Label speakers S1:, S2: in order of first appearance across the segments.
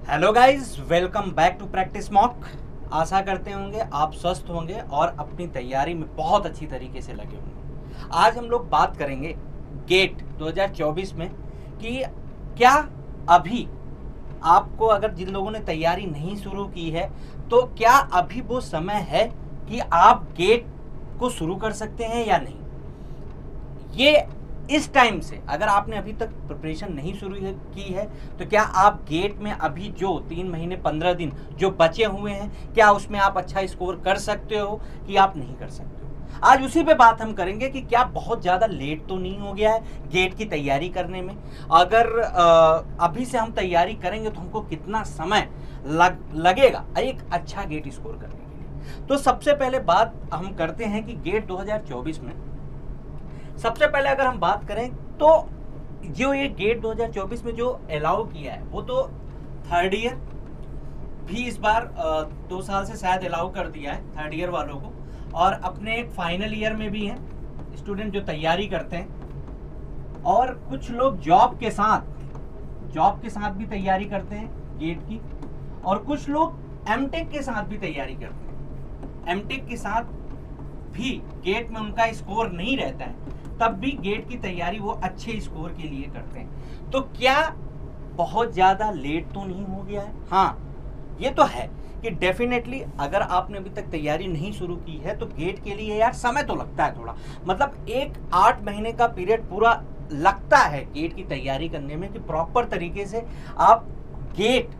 S1: Hello guys, welcome back to practice mock. आशा करते होंगे आप स्वस्थ होंगे और अपनी तैयारी में बहुत अच्छी तरीके से लगे होंगे। आज हम लोग बात करेंगे गेट 2024 में कि क्या अभी आपको, अगर जिन लोगों ने तैयारी नहीं शुरू की है, तो क्या अभी वो समय है कि आप गेट को शुरू कर सकते हैं या नहीं। ये इस टाइम से अगर आपने अभी तक प्रिपरेशन नहीं शुरू की है तो क्या आप गेट में अभी जो 3 महीने 15 दिन जो बचे हुए हैं, क्या उसमें आप अच्छा स्कोर कर सकते हो कि आप नहीं कर सकते हो। आज उसी पे बात हम करेंगे कि क्या बहुत ज़्यादा लेट तो नहीं हो गया है गेट की तैयारी करने में। अगर अभी से हम तैयारी करेंगे तो हमको कितना समय लगेगा एक अच्छा गेट स्कोर करने के लिए। तो सबसे पहले बात हम करते हैं कि गेट 2024 में सबसे पहले अगर हम बात करें तो जो ये गेट 2024 में जो अलाउ किया है वो तो थर्ड ईयर भी इस बार 2 साल से शायद अलाउ कर दिया है थर्ड ईयर वालों को, और अपने फाइनल ईयर में भी हैं स्टूडेंट जो तैयारी करते हैं, और कुछ लोग जॉब के साथ भी तैयारी करते हैं गेट की, और कुछ लोग एमटेक के साथ भी तैयारी करते हैं। एमटेक के साथ भी गेट में उनका स्कोर नहीं रहता है, तब भी गेट की तैयारी वो अच्छे स्कोर के लिए करते हैं। तो क्या बहुत ज़्यादा लेट तो नहीं हो गया है? हाँ, ये तो है कि डेफिनेटली अगर आपने अभी तक तैयारी नहीं शुरू की है तो गेट के लिए यार समय तो लगता है थोड़ा, मतलब 8 महीने का पीरियड पूरा लगता है गेट की तैयारी करने में कि प्रॉपर तरीके से आप गेट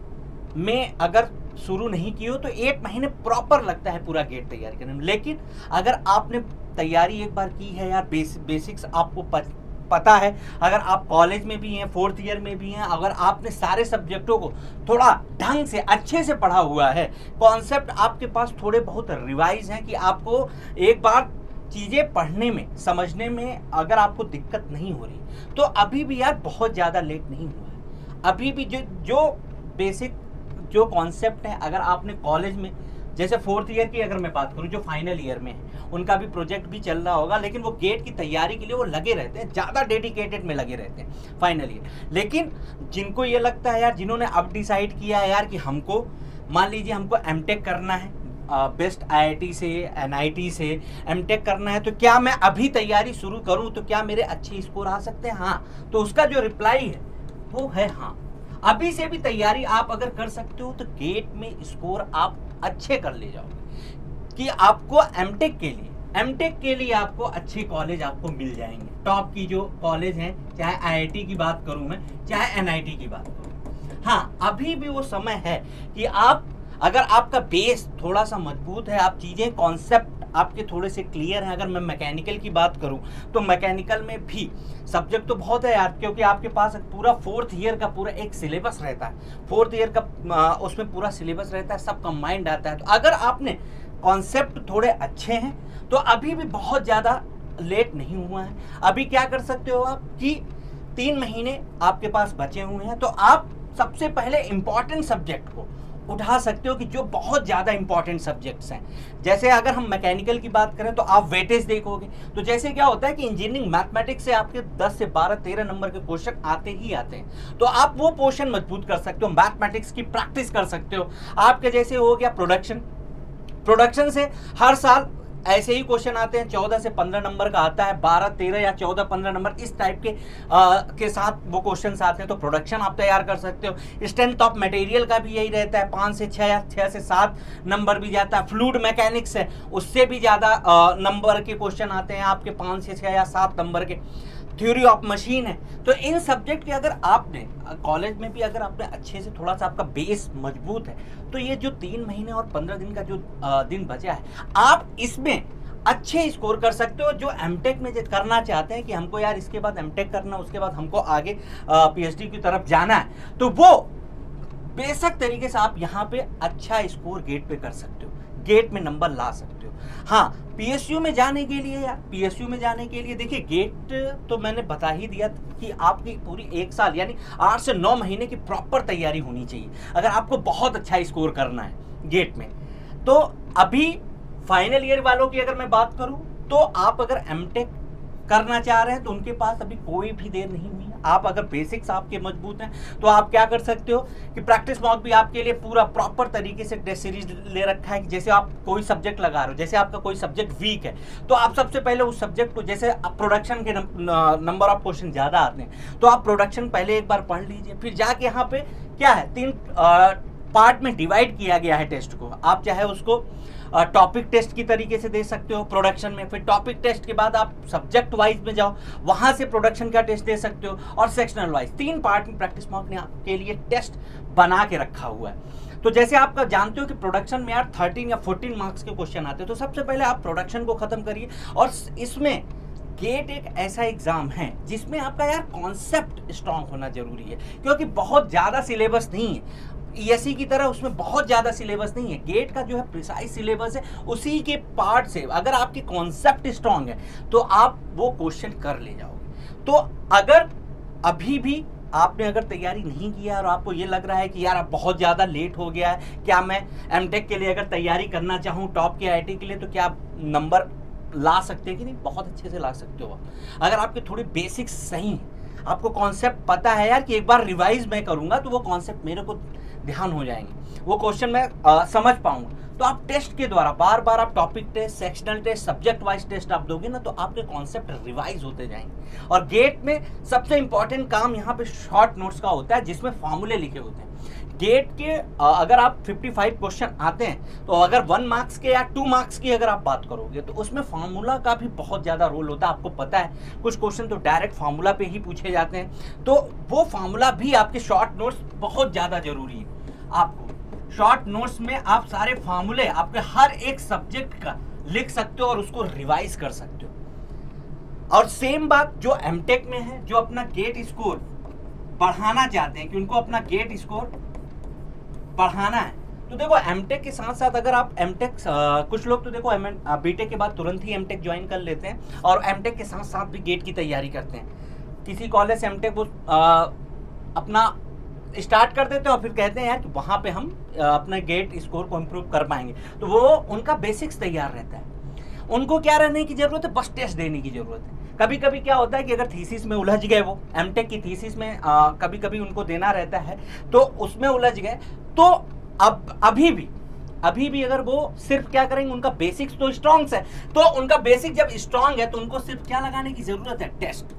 S1: में अगर शुरू नहीं की हो तो 8 महीने प्रॉपर लगता है पूरा गेट तैयारी करने में। लेकिन अगर आपने तैयारी एक बार की है यार, बेसिक्स आपको पता है, अगर आप कॉलेज में भी हैं, 4th ईयर में भी हैं, अगर आपने सारे सब्जेक्टों को थोड़ा ढंग से अच्छे से पढ़ा हुआ है, कॉन्सेप्ट आपके पास थोड़े बहुत रिवाइज हैं कि आपको एक बार चीज़ें पढ़ने में समझने में अगर आपको दिक्कत नहीं हो रही, तो अभी भी यार बहुत ज़्यादा लेट नहीं हुआ है। अभी भी जो बेसिक जो कॉन्सेप्ट है, अगर आपने कॉलेज में जैसे 4th ईयर की अगर मैं बात करूं जो फाइनल ईयर में है, उनका भी प्रोजेक्ट भी चल रहा होगा, लेकिन वो गेट की तैयारी के लिए वो लगे रहते हैं, ज़्यादा डेडिकेटेड में लगे रहते हैं फाइनल ईयर। लेकिन जिनको ये लगता है यार, जिन्होंने अब डिसाइड किया है यार कि हमको, मान लीजिए हमको एमटेक करना है, बेस्ट आईआईटी से एनआईटी से एमटेक करना है, तो क्या मैं अभी तैयारी शुरू करूँ तो क्या मेरे अच्छे स्कोर आ सकते हैं? हाँ, तो उसका जो रिप्लाई है वो है हाँ। अभी से भी तैयारी आप अगर कर सकते हो तो गेट में स्कोर आप अच्छे कर ले जाओगे कि आपको एमटेक के लिए आपको अच्छे कॉलेज आपको मिल जाएंगे। टॉप की जो कॉलेज हैं, चाहे आईआईटी की बात करूं मैं, चाहे एनआईटी की बात करूं। हाँ, अभी भी वो समय है कि आप, अगर आपका बेस थोड़ा सा मजबूत है, आप चीज़ें कॉन्सेप्ट आपके थोड़े से क्लियर हैं। अगर मैं मैकेनिकल की बात करूं तो मैकेनिकल में भी सब्जेक्ट तो बहुत है यार, क्योंकि आपके पास पूरा 4th ईयर का पूरा एक सिलेबस रहता है, 4th ईयर का उसमें पूरा सिलेबस रहता है, सब कंबाइंड आता है। तो अगर आपने कॉन्सेप्ट थोड़े अच्छे हैं तो अभी भी बहुत ज़्यादा लेट नहीं हुआ है। अभी क्या कर सकते हो आप कि 3 महीने आपके पास बचे हुए हैं, तो आप सबसे पहले इम्पॉर्टेंट सब्जेक्ट को उठा सकते हो कि जो बहुत ज़्यादा इंपॉर्टेंट सब्जेक्ट्स हैं। जैसे अगर हम मैकेनिकल की बात करें तो आप वेटेज देखोगे, तो जैसे क्या होता है कि इंजीनियरिंग मैथमेटिक्स से आपके 10 से 12 13 नंबर के क्वेश्चन आते ही आते हैं, तो आप वो पोर्शन मजबूत कर सकते हो, मैथमेटिक्स की प्रैक्टिस कर सकते हो। आपके जैसे हो गया प्रोडक्शन से हर साल ऐसे ही क्वेश्चन आते हैं, 14 से 15 नंबर का आता है, 12 13 या 14 15 नंबर इस टाइप के साथ वो क्वेश्चंस आते हैं, तो प्रोडक्शन आप तैयार कर सकते हो। स्ट्रेंथ ऑफ मटेरियल का भी यही रहता है, 5 से 6 या 6 से 7 नंबर भी जाता है। फ्लूइड मैकेनिक्स है, उससे भी ज़्यादा नंबर के क्वेश्चन आते हैं आपके, 5 से 6 या 7 नंबर के। थ्योरी ऑफ मशीन है। तो इन सब्जेक्ट के अगर आपने कॉलेज में भी अगर आपने अच्छे से थोड़ा सा आपका बेस मजबूत है, तो ये जो 3 महीने और 15 दिन का जो दिन बचा है, आप इसमें अच्छे स्कोर कर सकते हो। जो एमटेक में करना चाहते हैं कि हमको यार इसके बाद एमटेक करना, उसके बाद हमको आगे पीएचडी की तरफ जाना है, तो वो बेसिक तरीके से आप यहाँ पे अच्छा स्कोर गेट पे कर सकते हो, गेट में नंबर ला सकते हो। हाँ, पीएसयू में जाने के लिए देखिए, गेट तो मैंने बता ही दिया कि आपकी पूरी 1 साल यानी 8 से 9 महीने की प्रॉपर तैयारी होनी चाहिए अगर आपको बहुत अच्छा स्कोर करना है गेट में। तो अभी फाइनल ईयर वालों की अगर मैं बात करूं तो आप अगर एमटेक करना चाह रहे हैं तो उनके पास अभी कोई भी देर नहीं हुई है। आप अगर बेसिक्स आपके मजबूत हैं तो आप क्या कर सकते हो कि प्रैक्टिस मॉक भी आपके लिए पूरा प्रॉपर तरीके से टेस्ट सीरीज ले रखा है कि जैसे आप कोई सब्जेक्ट लगा रहे हो, जैसे आपका कोई सब्जेक्ट वीक है तो आप सबसे पहले उस सब्जेक्ट को, जैसे प्रोडक्शन के नंबर ऑफ क्वेश्चन ज़्यादा आते हैं तो आप प्रोडक्शन पहले एक बार पढ़ लीजिए, फिर जाके यहाँ पे क्या है 3 पार्ट में डिवाइड किया गया है टेस्ट को। आप चाहे उसको टॉपिक टेस्ट की तरीके से दे सकते हो प्रोडक्शन में, फिर टॉपिक टेस्ट के बाद आप सब्जेक्ट वाइज में जाओ, वहां से प्रोडक्शन का टेस्ट दे सकते हो, और सेक्शनल वाइज 3 पार्ट में प्रैक्टिस मॉक ने आपके लिए टेस्ट बना के रखा हुआ है। तो जैसे आप जानते हो कि प्रोडक्शन में यार 13 या 14 मार्क्स के क्वेश्चन आते हैं, तो सबसे पहले आप प्रोडक्शन को खत्म करिए। और इसमें गेट एक ऐसा एग्जाम है जिसमें आपका यार कॉन्सेप्ट स्ट्रांग होना जरूरी है, क्योंकि बहुत ज़्यादा सिलेबस नहीं है ईएससी की तरह, उसमें बहुत ज़्यादा सिलेबस नहीं है। गेट का जो है प्रिसाइज सिलेबस है, उसी के पार्ट से अगर आपकी कॉन्सेप्ट स्ट्रांग है तो आप वो क्वेश्चन कर ले जाओगे। तो अगर अभी भी आपने अगर तैयारी नहीं किया और आपको ये लग रहा है कि यार अब बहुत ज़्यादा लेट हो गया है, क्या मैं एमटेक के लिए अगर तैयारी करना चाहूँ टॉप के आईआईटी के लिए, तो क्या आप नंबर ला सकते हैं कि नहीं? बहुत अच्छे से ला सकते हो आप। अगर आपके थोड़े बेसिक्स सही हैं, आपको कॉन्सेप्ट पता है यार कि एक बार रिवाइज मैं करूँगा तो वो कॉन्सेप्ट मेरे को ध्यान हो जाएंगे, वो क्वेश्चन मैं समझ पाऊंगा, तो आप टेस्ट के द्वारा बार बार आप topic test, sectional test, subject wise test आप दोगे ना, तो आपके कॉन्सेप्ट रिवाइज होते जाएंगे। और गेट में सबसे इंपॉर्टेंट काम यहाँ पे शॉर्ट नोट्स का होता है, जिसमें फॉर्मूले लिखे होते हैं। गेट के अगर आप 55 क्वेश्चन आते हैं तो अगर 1 मार्क्स के या 2 मार्क्स की अगर आप बात करोगे तो उसमें फार्मूला का भी बहुत ज़्यादा रोल होता है। आपको पता है कुछ क्वेश्चन तो डायरेक्ट फार्मूला पे ही पूछे जाते हैं, तो वो फार्मूला भी आपके शॉर्ट नोट्स बहुत ज़्यादा जरूरी है। आपको शॉर्ट नोट्स में आप सारे फार्मूले आपके हर एक सब्जेक्ट का लिख सकते हो और उसको रिवाइज कर सकते हो। और सेम बात जो एमटेक में है, जो अपना गेट स्कोर बढ़ाना चाहते हैं कि उनको अपना गेट स्कोर बढ़ाना है, तो देखो एमटेक के साथ साथ अगर आप एमटेक, कुछ लोग तो देखो बीटेक के बाद तुरंत ही एमटेक ज्वाइन कर लेते हैं और एमटेक के साथ साथ भी गेट की तैयारी करते हैं। किसी कॉलेज से एमटेक वो अपना स्टार्ट कर देते हैं और फिर कहते हैं यार कि वहाँ पे हम अपने गेट स्कोर को इम्प्रूव कर पाएंगे, तो वो उनका बेसिक्स तैयार रहता है, उनको क्या रहने की ज़रूरत है, बस टेस्ट देने की ज़रूरत है। कभी कभी क्या होता है कि अगर थीसिस में उलझ गए, वो एमटेक की थीसिस में कभी कभी उनको देना रहता है तो उसमें उलझ गए, तो अब अभी भी अगर वो सिर्फ क्या करेंगे, उनका बेसिक्स तो स्ट्रॉन्ग है, तो उनका बेसिक जब स्ट्रॉन्ग है तो उनको सिर्फ क्या लगाने की ज़रूरत है, टेस्ट।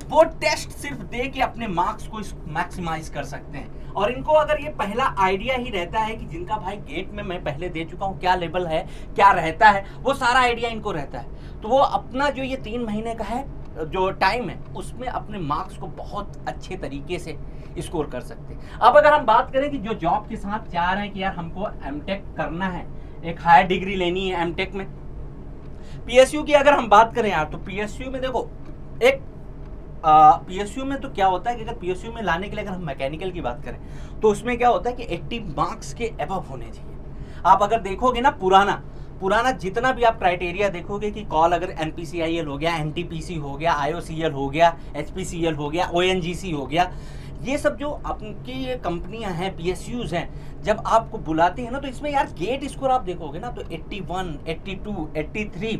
S1: वो टेस्ट सिर्फ दे के अपने मार्क्स को मैक्सिमाइज कर सकते हैं। और इनको अगर ये पहला आइडिया ही रहता है कि जिनका भाई गेट में मैं पहले दे चुका हूँ, क्या लेवल है, क्या रहता है, वो सारा आइडिया इनको रहता है, तो वो अपना जो ये 3 महीने का है जो टाइम है उसमें अपने मार्क्स को बहुत अच्छे तरीके से स्कोर कर सकते हैं। अब अगर हम बात करें कि जो जॉब के साथ चाह रहे हैं कि यार हमको एमटेक करना है, एक हायर डिग्री लेनी है एमटेक में, पीएसयू की अगर हम बात करें यार, तो पीएसयू में देखो एक पीएसयू में तो क्या होता है कि अगर पीएसयू में लाने के लिए अगर हम मैकेनिकल की बात करें तो उसमें क्या होता है कि 80 मार्क्स के अबव होने चाहिए। आप अगर देखोगे ना पुराना जितना भी आप क्राइटेरिया देखोगे कि कॉल अगर एनपीसीआईएल हो गया, एनटीपीसी हो गया, आईओसीएल हो गया, एचपीसीएल हो गया, ओएनजीसी हो गया, ये सब जो आपकी ये कंपनियां हैं, पीएसयूज हैं, जब आपको बुलाती है ना तो इसमें यार गेट स्कोर आप देखोगे ना तो 81, 82, 83,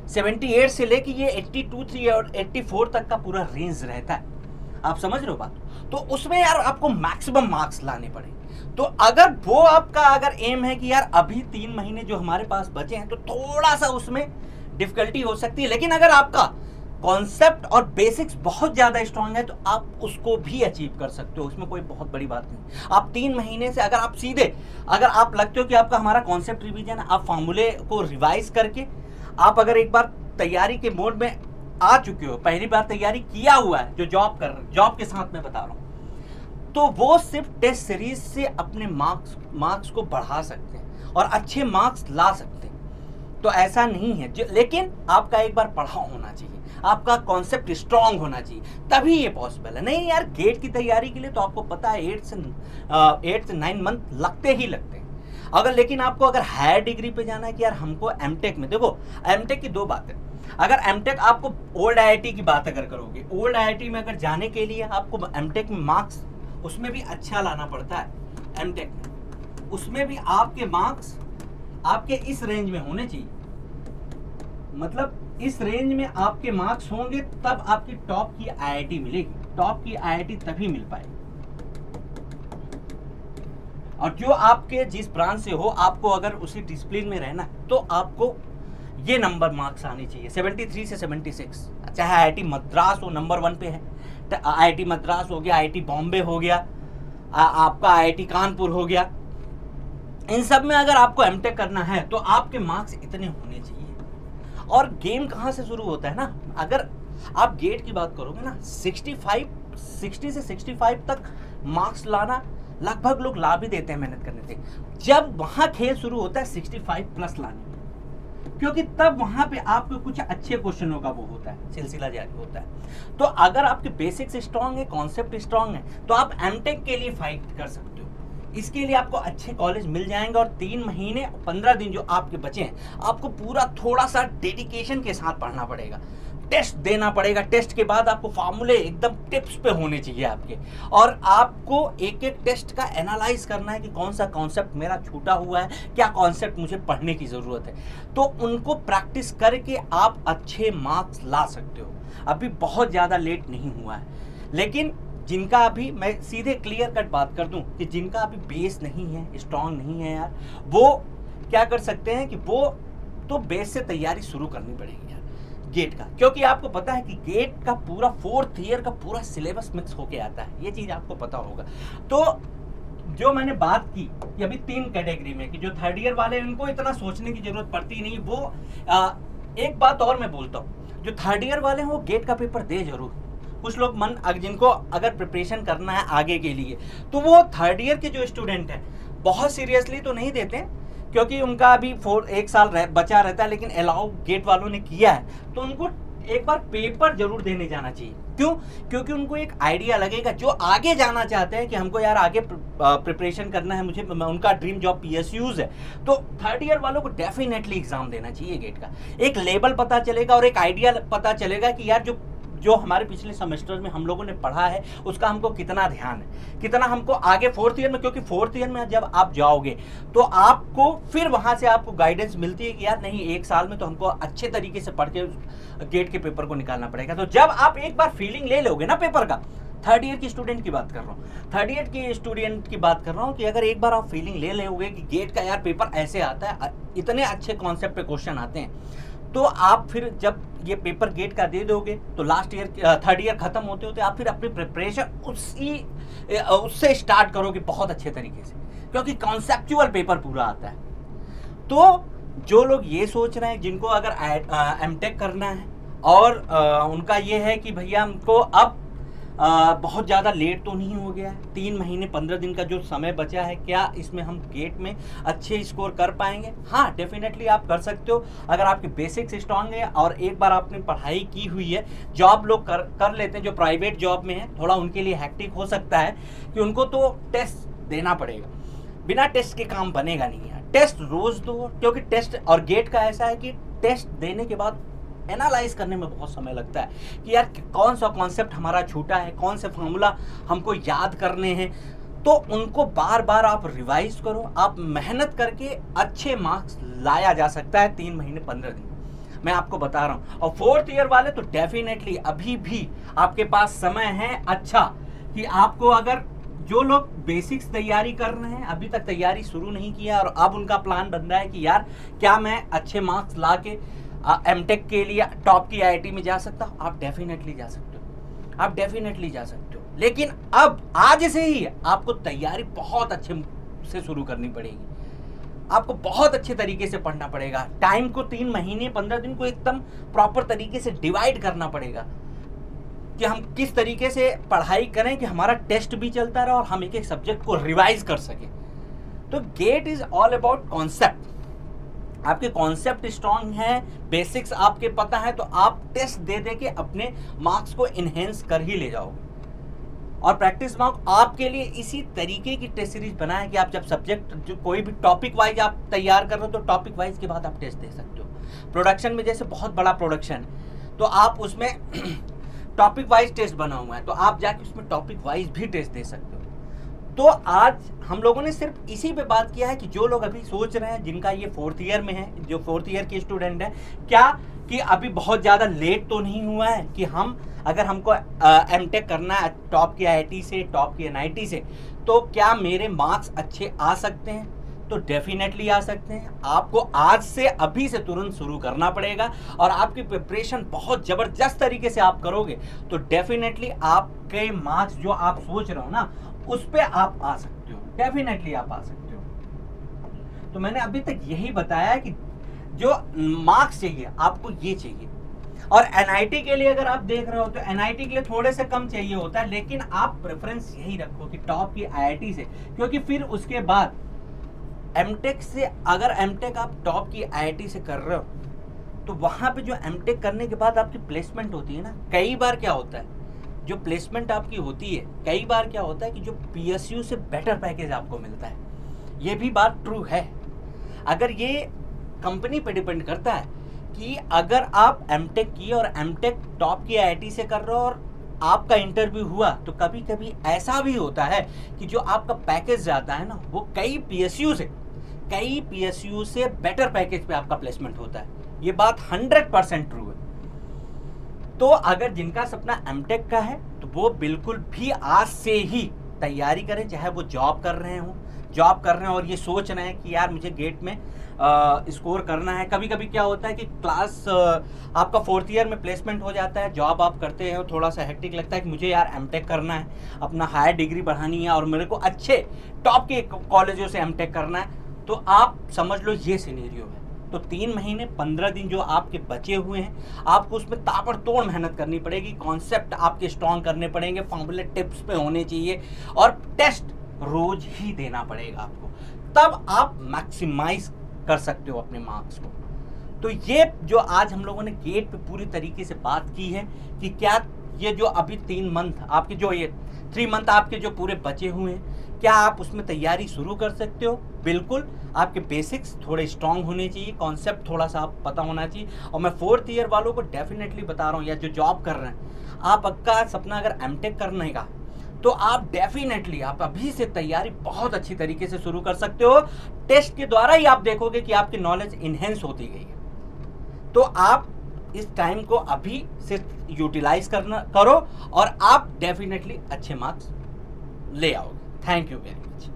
S1: 78 से लेके ये 82, 3 और 84 तक का पूरा रेंज रहता है। आप समझ रहे हो बात? तो उसमें यार आपको मैक्सिमम मार्क्स लाने पड़े। तो अगर वो आपका अगर एम है कि यार अभी 3 महीने जो हमारे पास बचे हैं तो थोड़ा सा उसमें डिफिकल्टी हो सकती है, लेकिन अगर आपका कॉन्सेप्ट और बेसिक्स बहुत ज़्यादा स्ट्रांग है तो आप उसको भी अचीव कर सकते हो, उसमें कोई बहुत बड़ी बात नहीं। आप 3 महीने से अगर आप सीधे, अगर आप लगते हो कि आपका हमारा कॉन्सेप्ट रिवीजन, आप फार्मूले को रिवाइज करके आप अगर एक बार तैयारी के मोड में आ चुके हो, पहली बार तैयारी किया हुआ है, जो जॉब के साथ मैं बता रहा हूँ, तो वो सिर्फ टेस्ट सीरीज से अपने मार्क्स को बढ़ा सकते हैं और अच्छे मार्क्स ला सकते हैं। तो ऐसा नहीं है, लेकिन आपका एक बार पढ़ा होना चाहिए, आपका कॉन्सेप्ट स्ट्रांग होना चाहिए, तभी ये पॉसिबल है। नहीं यार, गेट की तैयारी के लिए तो आपको पता है 8 से 9 मंथ लगते ही लगते हैं। अगर लेकिन आपको अगर हायर डिग्री पे जाना है कि यार हमको एमटेक में, देखो एमटेक की 2 बातें, अगर एमटेक आपको ओल्ड आईआईटी की बात अगर करोगे, ओल्ड आईआईटी में अगर जाने के लिए आपको एमटेक में मार्क्स उसमें भी अच्छा लाना पड़ता है। एमटेक में उसमें भी आपके मार्क्स आपके इस रेंज में होने चाहिए, मतलब इस रेंज में आपके मार्क्स होंगे तब आपकी टॉप की आईआईटी मिलेगी। टॉप की आईआईटी तभी मिल पाएगी। और जो आपके जिस ब्रांच से हो, आपको अगर उसी डिसिप्लिन में रहना है तो आपको ये नंबर मार्क्स आने चाहिए 73 से 76। चाहे आईआईटी मद्रास हो, नंबर 1 पे है, आईआईटी मद्रास हो गया, आईआईटी बॉम्बे हो गया, आपका आईआईटी कानपुर हो गया, इन सब में अगर आपको एमटेक करना है तो आपके मार्क्स इतने होने चाहिए। और गेम कहाँ से शुरू होता है ना, अगर आप गेट की बात करोगे ना, 60 से 65 तक मार्क्स लाना लगभग लोग ला भी देते हैं मेहनत करने से। जब वहां खेल शुरू होता है 65 प्लस लाने, क्योंकि तब वहां पे आपको कुछ अच्छे क्वेश्चनों का वो होता है, सिलसिला जारी होता है। तो अगर आपके बेसिक्स स्ट्रांग है, कॉन्सेप्ट स्ट्रांग है, तो आप एमटेक के लिए फाइट कर सकते हो। इसके लिए आपको अच्छे कॉलेज मिल जाएंगे और 3 महीने 15 दिन जो आपके बचे हैं, आपको पूरा थोड़ा सा डेडिकेशन के साथ पढ़ना पड़ेगा, टेस्ट देना पड़ेगा। टेस्ट के बाद आपको फार्मूले एकदम टिप्स पे होने चाहिए आपके, और आपको एक एक टेस्ट का एनालाइज करना है कि कौन सा कॉन्सेप्ट मेरा छूटा हुआ है, क्या कॉन्सेप्ट मुझे पढ़ने की ज़रूरत है। तो उनको प्रैक्टिस करके आप अच्छे मार्क्स ला सकते हो। अभी बहुत ज़्यादा लेट नहीं हुआ है, लेकिन जिनका अभी, मैं सीधे क्लियर कट बात कर दूं कि जिनका अभी बेस नहीं है, स्ट्रांग नहीं है यार, वो क्या कर सकते हैं कि वो तो बेस से तैयारी शुरू करनी पड़ेगी यार गेट का। क्योंकि आपको पता है कि गेट का पूरा 4th ईयर का पूरा सिलेबस मिक्स होके आता है, ये चीज़ आपको पता होगा। तो जो मैंने बात की कि अभी 3 कैटेगरी में, कि जो 3rd ईयर वाले उनको इतना सोचने की जरूरत पड़ती नहीं। वो एक बात और मैं बोलता हूँ, जो 3rd ईयर वाले हैं वो गेट का पेपर दे जरूर। कुछ लोग जिनको अगर प्रिपरेशन करना है आगे के लिए, तो वो 3rd ईयर के जो स्टूडेंट हैं बहुत सीरियसली तो नहीं देते, क्योंकि उनका अभी 1 साल बचा रहता है, लेकिन अलाउ गेट वालों ने किया है तो उनको एक बार पेपर जरूर देने जाना चाहिए। क्यों? क्योंकि उनको एक आइडिया लगेगा। जो आगे जाना चाहते हैं कि हमको यार आगे प्रिपरेशन करना है, मुझे उनका ड्रीम जॉब पीएसयूज है, तो 3rd ईयर वालों को डेफिनेटली एग्जाम देना चाहिए गेट का। एक लेवल पता चलेगा और एक आइडिया पता चलेगा कि यार जो हमारे पिछले सेमेस्टर में हम लोगों ने पढ़ा है उसका हमको कितना ध्यान है, कितना हमको आगे 4th ईयर में, क्योंकि 4th ईयर में जब आप जाओगे तो आपको फिर वहां से आपको गाइडेंस मिलती है कि यार नहीं, 1 साल में तो हमको अच्छे तरीके से पढ़ के गेट के पेपर को निकालना पड़ेगा। तो जब आप एक बार फीलिंग ले लोगे ना पेपर का, 3rd ईयर की स्टूडेंट की बात कर रहा हूँ, 3rd ईयर की स्टूडेंट की बात कर रहा हूँ, कि अगर एक बार आप फीलिंग ले लोगे कि गेट का यार पेपर ऐसे आता है, इतने अच्छे कॉन्सेप्ट पे क्वेश्चन आते हैं, तो आप फिर जब ये पेपर गेट का दे दोगे तो लास्ट ईयर 3rd ईयर खत्म होते होते आप फिर अपनी प्रिपरेशन उससे स्टार्ट करोगे बहुत अच्छे तरीके से, क्योंकि कॉन्सेप्चुअल पेपर पूरा आता है। तो जो लोग ये सोच रहे हैं, जिनको अगर एमटेक करना है और उनका ये है कि भैया हमको अब बहुत ज़्यादा लेट तो नहीं हो गया है, 3 महीने 15 दिन का जो समय बचा है, क्या इसमें हम गेट में अच्छे स्कोर कर पाएंगे? हाँ, डेफिनेटली आप कर सकते हो अगर आपके बेसिक्स स्ट्रांग है और एक बार आपने पढ़ाई की हुई है। जॉब लोग कर लेते हैं जो प्राइवेट जॉब में है, थोड़ा उनके लिए हैक्टिक हो सकता है कि उनको तो टेस्ट देना पड़ेगा, बिना टेस्ट के काम बनेगा नहीं है। टेस्ट रोज दो, क्योंकि टेस्ट और गेट का ऐसा है कि टेस्ट देने के बाद एनालाइज करने में बहुत समय लगता है कि यार कौन सा कॉन्सेप्ट हमारा छूटा है, कौन से फॉर्मूला हमको याद करने हैं। तो उनको बार बार आप रिवाइज करो, आप मेहनत करके अच्छे मार्क्स लाया जा सकता है 3 महीने 15 दिन, मैं आपको बता रहा हूँ। और 4th ईयर वाले तो डेफिनेटली अभी भी आपके पास समय है अच्छा, कि आपको अगर जो लोग बेसिक्स तैयारी कर रहे हैं, अभी तक तैयारी शुरू नहीं किया और अब उनका प्लान बन रहा है कि यार क्या मैं अच्छे मार्क्स ला के एमटेक के लिए टॉप की आईआईटी में जा सकता हूँ, आप डेफिनेटली जा सकते हो, आप डेफिनेटली जा सकते हो। लेकिन अब आज से ही आपको तैयारी बहुत अच्छे से शुरू करनी पड़ेगी, आपको बहुत अच्छे तरीके से पढ़ना पड़ेगा। टाइम को 3 महीने 15 दिन को एकदम प्रॉपर तरीके से डिवाइड करना पड़ेगा कि हम किस तरीके से पढ़ाई करें कि हमारा टेस्ट भी चलता रहे और हम एक एक सब्जेक्ट को रिवाइज कर सकें। तो GATE is all about concept. आपके कॉन्सेप्ट स्ट्रांग है, बेसिक्स आपके पता है, तो आप टेस्ट दे दे के अपने मार्क्स को इनहेंस कर ही ले जाओगे। और प्रैक्टिस मार्क आपके लिए इसी तरीके की टेस्ट सीरीज बना है कि आप जब सब्जेक्ट जो कोई भी टॉपिक वाइज आप तैयार कर रहे हो तो टॉपिक वाइज के बाद आप टेस्ट दे सकते हो। प्रोडक्शन में जैसे बहुत बड़ा प्रोडक्शन है तो आप उसमें टॉपिक वाइज टेस्ट बना हुआ है, तो आप जाके उसमें टॉपिक वाइज भी टेस्ट दे सकते हो। तो आज हम लोगों ने सिर्फ इसी पे बात किया है कि जो लोग अभी सोच रहे हैं, जिनका ये 4th ईयर में है, जो 4th ईयर के स्टूडेंट हैं, क्या कि अभी बहुत ज़्यादा लेट तो नहीं हुआ है कि हम अगर हमको एमटेक करना है टॉप की आईआईटी से, टॉप की एनआईटी से, तो क्या मेरे मार्क्स अच्छे आ सकते हैं? तो डेफिनेटली आ सकते हैं। आपको आज से अभी से तुरंत शुरू करना पड़ेगा और आपकी प्रिपरेशन बहुत ज़बरदस्त तरीके से आप करोगे तो डेफिनेटली आपके मार्क्स जो आप सोच रहे हो ना, उस पर आप आ सकते हो, डेफिनेटली आप आ सकते हो। तो मैंने अभी तक यही बताया कि जो मार्क्स चाहिए आपको ये चाहिए। और एनआईटी के लिए अगर आप देख रहे हो तो एनआईटी के लिए थोड़े से कम चाहिए होता है, लेकिन आप प्रेफरेंस यही रखो कि टॉप की आईआईटी से, क्योंकि फिर उसके बाद एमटेक से, अगर एमटेक आप टॉप की आईआईटी से कर रहे हो तो वहां पे जो एमटेक करने के बाद आपकी प्लेसमेंट होती है ना, कई बार क्या होता है, जो प्लेसमेंट आपकी होती है, कई बार क्या होता है कि जो पीएसयू से बेटर पैकेज आपको मिलता है। ये भी बात ट्रू है। अगर ये कंपनी पे डिपेंड करता है कि अगर आप एमटेक किए और एमटेक टॉप की आईआईटी से कर रहे हो और आपका इंटरव्यू हुआ, तो कभी कभी ऐसा भी होता है कि जो आपका पैकेज जाता है ना, वो कई पीएसयू से बेटर पैकेज पे आपका प्लेसमेंट होता है। ये बात 100% ट्रू है। तो अगर जिनका सपना एमटेक का है तो वो बिल्कुल भी आज से ही तैयारी करें, चाहे वो जॉब कर रहे हैं और ये सोच रहे हैं कि यार मुझे गेट में स्कोर करना है। कभी कभी क्या होता है कि क्लास आपका 4th ईयर में प्लेसमेंट हो जाता है, जॉब आप करते हैं, थोड़ा सा हेक्टिक लगता है कि मुझे यार एमटेक करना है, अपना हायर डिग्री बढ़ानी है और मेरे को अच्छे टॉप के कॉलेजों से एमटेक करना है। तो आप समझ लो ये सिनेरियो है। तो 3 महीने 15 दिन जो आपके बचे हुए हैं, आपको उसमें ताबड़तोड़ मेहनत करनी पड़ेगी, कॉन्सेप्ट आपके स्ट्रॉन्ग करने पड़ेंगे, फॉर्मूले टिप्स पे होने चाहिए और टेस्ट रोज ही देना पड़ेगा आपको, तब आप मैक्सिमाइज कर सकते हो अपने मार्क्स को। तो ये जो आज हम लोगों ने गेट पे पूरी तरीके से बात की है कि क्या ये जो अभी 3 मंथ आपके, जो ये 3 मंथ आपके जो पूरे बचे हुए हैं, क्या आप उसमें तैयारी शुरू कर सकते हो? बिल्कुल। आपके बेसिक्स थोड़े स्ट्रांग होने चाहिए, कॉन्सेप्ट थोड़ा सा आप पता होना चाहिए। और मैं 4th ईयर वालों को डेफिनेटली बता रहा हूँ, या जो जॉब कर रहे हैं, आपका सपना अगर एमटेक करने का, तो आप डेफिनेटली आप अभी से तैयारी बहुत अच्छी तरीके से शुरू कर सकते हो। टेस्ट के द्वारा ही आप देखोगे कि आपकी नॉलेज इन्हेंस होती गई है। तो आप इस टाइम को अभी से यूटिलाइज करो और आप डेफिनेटली अच्छे मार्क्स ले आओगे। Thank you very much.